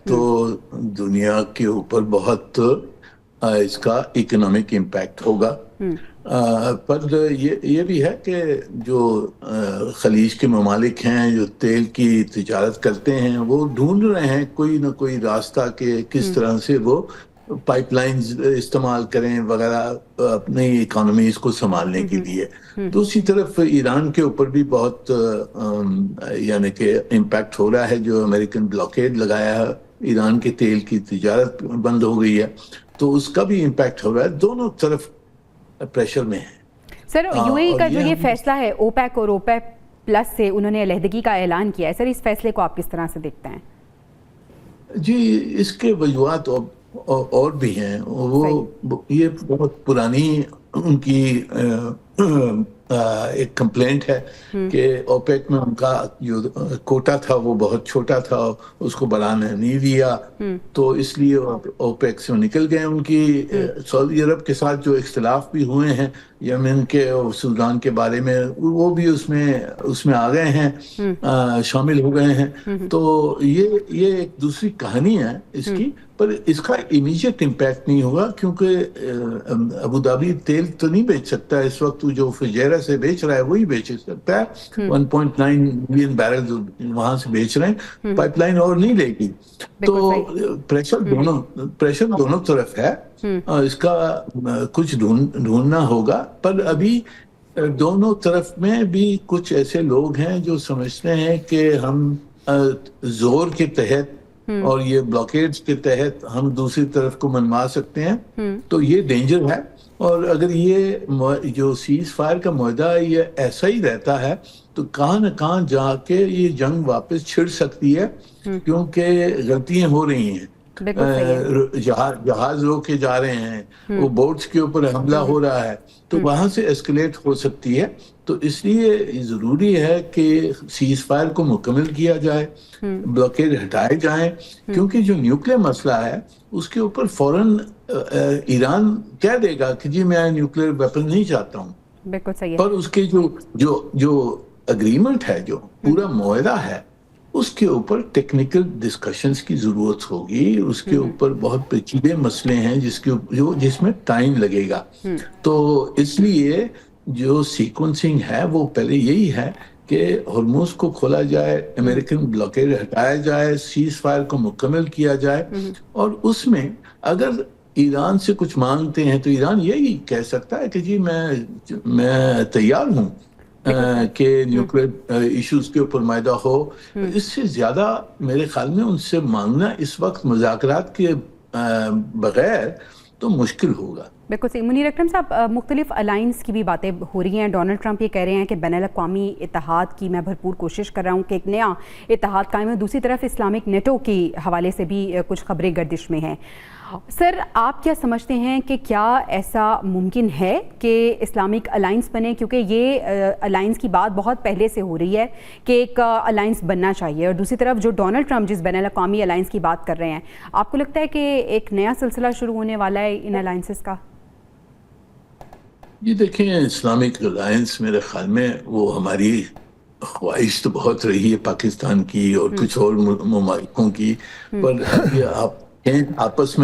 تو دنیا کے اوپر بہت اس کا اکنامک امپیکٹ ہوگا. پر یہ بھی ہے کہ جو خلیج کے ممالک ہیں جو تیل کی تجارت کرتے ہیں وہ ڈھونڈ رہے ہیں کوئی نہ کوئی راستہ کہ کس طرح سے وہ پائپ لائنز استعمال کریں وغیرہ اپنی اکانومیز کو سنبھالنے کے لیے. دوسری طرف ایران کے اوپر بھی بہت یعنی کہ امپیکٹ ہو رہا ہے. جو امریکن بلاکیڈ لگایا ہے ایران کے تیل کی تجارت بند ہو گئی ہے تو اس کا بھی امپیکٹ ہو رہا ہے. دونوں طرف پریشر میں ہے. سر یو اے ای کا جو یہ فیصلہ ہے اوپیک اور اوپیک پلس سے انہوں نے علیحدگی کا اعلان کیا ہے، سر اس فیصلے کو آپ کس طرح سے دیکھتے ہیں؟ جی اس کے وجوہات اور بھی ہیں. وہ یہ بہت پرانی ان کی ایک کمپلینٹ ہے کہ اوپیک میں ان کا جو کوٹا تھا وہ بہت چھوٹا تھا، اس کو بڑھانے نہیں دیا تو اس لیے اوپیک سے نکل گئے. ان کی سعودی عرب کے ساتھ جو اختلاف بھی ہوئے ہیں یمن کے اور سودان کے بارے میں وہ بھی اس میں آ گئے ہیں، شامل ہو گئے ہیں. تو یہ ایک دوسری کہانی ہے اس کی، پر اس کا امیجیٹ امپیکٹ نہیں ہوگا کیونکہ ابوظہبی تیل تو نہیں بیچ سکتا اس وقت. جو فجیرہ سے بیچ رہا ہے وہی بیچ سکتا ہے. 1.9 ملین بیرل وہاں سے بیچ رہے ہیں، پائپ لائن اور نہیں لے گی. تو پریشر دونوں طرف ہے. اس کا کچھ ڈھونڈنا ہوگا. پر ابھی دونوں طرف میں بھی کچھ ایسے لوگ ہیں جو سمجھتے ہیں کہ ہم زور کے تحت اور یہ بلاکیڈز کے تحت ہم دوسری طرف کو منوا سکتے ہیں. تو یہ ڈینجر ہے. اور اگر یہ جو سیز فائر کا معاہدہ یہ ایسا ہی رہتا ہے تو کہاں نہ کہاں جا کے یہ جنگ واپس چھڑ سکتی ہے کیونکہ غلطیاں ہو رہی ہیں. جہاز رو کے جا رہے ہیں، وہ بوٹس کے اوپر حملہ ہو رہا ہے تو وہاں سے ایسکلیٹ ہو سکتی ہے. تو اس لیے ضروری ہے کہ سیز فائر کو مکمل کیا جائے، بلاکیڈ ہٹائے جائیں کیونکہ جو نیوکلیر مسئلہ ہے اس کے اوپر فوراً ایران کہہ دے گا کہ جی میں نیوکلیر ویپن نہیں چاہتا ہوں. بالکل صحیح. پر اس کے جو اگریمنٹ ہے، جو پورا معاہدہ ہے، اس کے اوپر ٹیکنیکل ڈسکشنز کی ضرورت ہوگی. اس کے اوپر بہت پیچیدے مسئلے ہیں جس میں ٹائم لگے گا. تو اس لیے جو سیکوینسنگ ہے وہ پہلے یہی ہے کہ ہرمز کو کھولا جائے، امریکن بلاکیڈ ہٹایا جائے، سیز فائر کو مکمل کیا جائے. اور اس میں اگر ایران سے کچھ مانگتے ہیں تو ایران یہی کہہ سکتا ہے کہ جی میں تیار ہوں کہ نیوکلیر ایشوز کے اوپر معاہدہ ہو. اس سے زیادہ میرے خیال میں ان سے مانگنا اس وقت مذاکرات کے بغیر تو مشکل ہوگا. بالکل صحیح. منیر اکرم صاحب، مختلف الائنس کی بھی باتیں ہو رہی ہیں. ڈونلڈ ٹرمپ یہ کہہ رہے ہیں کہ بین الاقوامی اتحاد کی میں بھرپور کوشش کر رہا ہوں کہ ایک نیا اتحاد قائم ہے. دوسری طرف اسلامک نیٹو کی حوالے سے بھی کچھ خبریں گردش میں ہیں. سر آپ کیا سمجھتے ہیں کہ کیا ایسا ممکن ہے کہ اسلامک الائنس بنے؟ کیونکہ یہ الائنس کی بات بہت پہلے سے ہو رہی ہے کہ ایک الائنس بننا چاہیے، اور دوسری طرف جو ڈونلڈ ٹرمپ جس بین الاقوامی الائنس کی بات کر رہے ہیں، آپ کو لگتا ہے کہ ایک نیا سلسلہ شروع ہونے والا ہے ان الائنسز کا؟ یہ دیکھیں اسلامک الائنس میرے خیال میں وہ ہماری خواہش تو بہت رہی ہے پاکستان کی اور کچھ اور ممالکوں کی، پر آپ آپس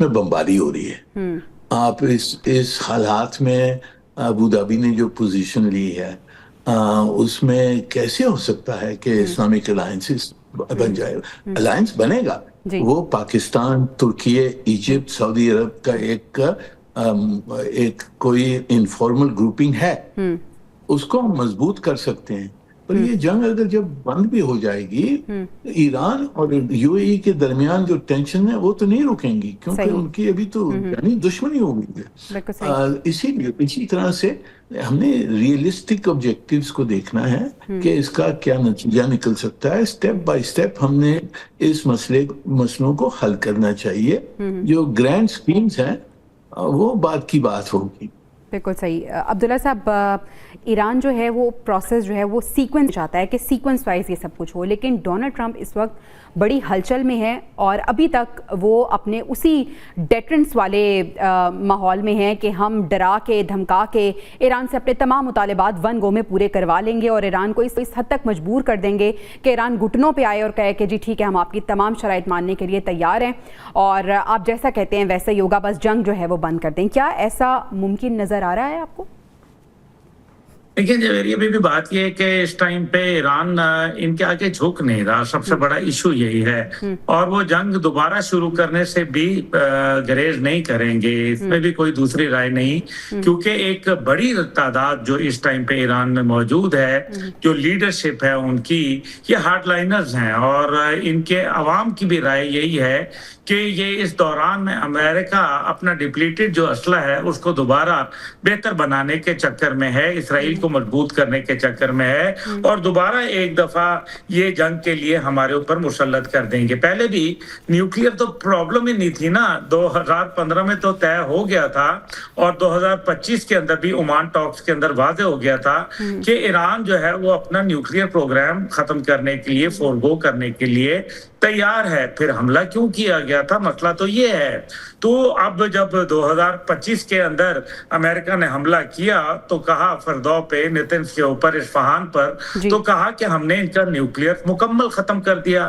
میں بمباری ہو رہی ہے. آپ اس حالات میں ابوظہبی نے جو پوزیشن لی ہے اس میں کیسے ہو سکتا ہے کہ اسلامک الائنس بن جائے؟ الائنس بنے گا، وہ پاکستان، ترکی، ایجپٹ، سعودی عرب کا ایک کوئی انفارمل گروپنگ ہے، اس کو ہم مضبوط کر سکتے ہیں. پر یہ جنگ اگر جب بند بھی ہو جائے گی، ایران اور یو اے ای کے درمیان جو ٹینشن ہے وہ تو نہیں رکیں گی کیونکہ ان کی ابھی تو یعنی دشمنی ہو گئی ہے. اسی طرح سے ہم نے ریئلسٹک آبجیکٹیوز کو دیکھنا ہے کہ اس کا کیا نتیجہ نکل سکتا ہے. اسٹیپ بائی اسٹیپ ہم نے اس مسئلوں کو حل کرنا چاہیے. جو گرینڈ سکیمز ہیں وہ بات کی بات ہوگی. بالکل صحیح. عبداللہ صاحب، ایران جو ہے وہ پروسیس جو ہے وہ سیکوینس چاہتا ہے کہ سیکوینس وائز یہ سب کچھ ہو، لیکن ڈونلڈ ٹرمپ اس وقت بڑی ہلچل میں ہے اور ابھی تک وہ اپنے اسی ڈیٹرنس والے ماحول میں ہیں کہ ہم ڈرا کے دھمکا کے ایران سے اپنے تمام مطالبات ون گو میں پورے کروا لیں گے اور ایران کو اس حد تک مجبور کر دیں گے کہ ایران گھٹنوں پہ آئے اور کہے کہ جی ٹھیک ہے ہم آپ کی تمام شرائط ماننے کے لیے تیار ہیں اور آپ جیسا کہتے ہیں ویسا ہی ہوگا، بس جنگ جو ہے وہ بند کر دیں. کیا ایسا ممکن نظر آ رہا ہے آپ کو؟ دیکھیں جویری، ابھی بھی بات یہ ہے کہ اس ٹائم پہ ایران ان کے آگے جھک نہیں رہا. سب سے بڑا ایشو یہی ہے اور وہ جنگ دوبارہ شروع کرنے سے بھی گریز نہیں کریں گے. اس میں بھی کوئی دوسری رائے نہیں، کیونکہ ایک بڑی تعداد جو اس ٹائم پہ ایران میں موجود ہے، جو لیڈرشپ ہے ان کی، یہ ہارڈ لائنرز ہیں اور ان کے عوام کی بھی رائے یہی ہے کہ یہ اس دوران میں امریکہ اپنا ڈپلیٹڈ جو اسلحہ ہے اس کو دوبارہ بہتر بنانے کے چکر میں ہے، اسرائیل کو مضبوط کرنے کے چکر میں ہے اور دوبارہ ایک دفعہ یہ جنگ کے لیے ہمارے اوپر مسلط کر دیں گے. پہلے بھی نیوکلیئر تو پرابلم ہی نہیں تھی نا، 2015 میں تو طے ہو گیا تھا اور 2025 کے اندر بھی عمان ٹاکس کے اندر واضح ہو گیا تھا کہ ایران جو ہے وہ اپنا نیوکلیئر پروگرام ختم کرنے کے لیے، فورگو کرنے کے لیے تیار ہے. پھر حملہ کیوں کیا گیا تھا؟ مسئلہ تو یہ ہے. تو اب جب 2025 کے اندر امریکہ نے حملہ کیا تو کہا فردو پہ، نیتنز کے اوپر، اصفہان پر، تو کہا کہ ہم نے ان کا نیوکلیئر مکمل ختم کر دیا.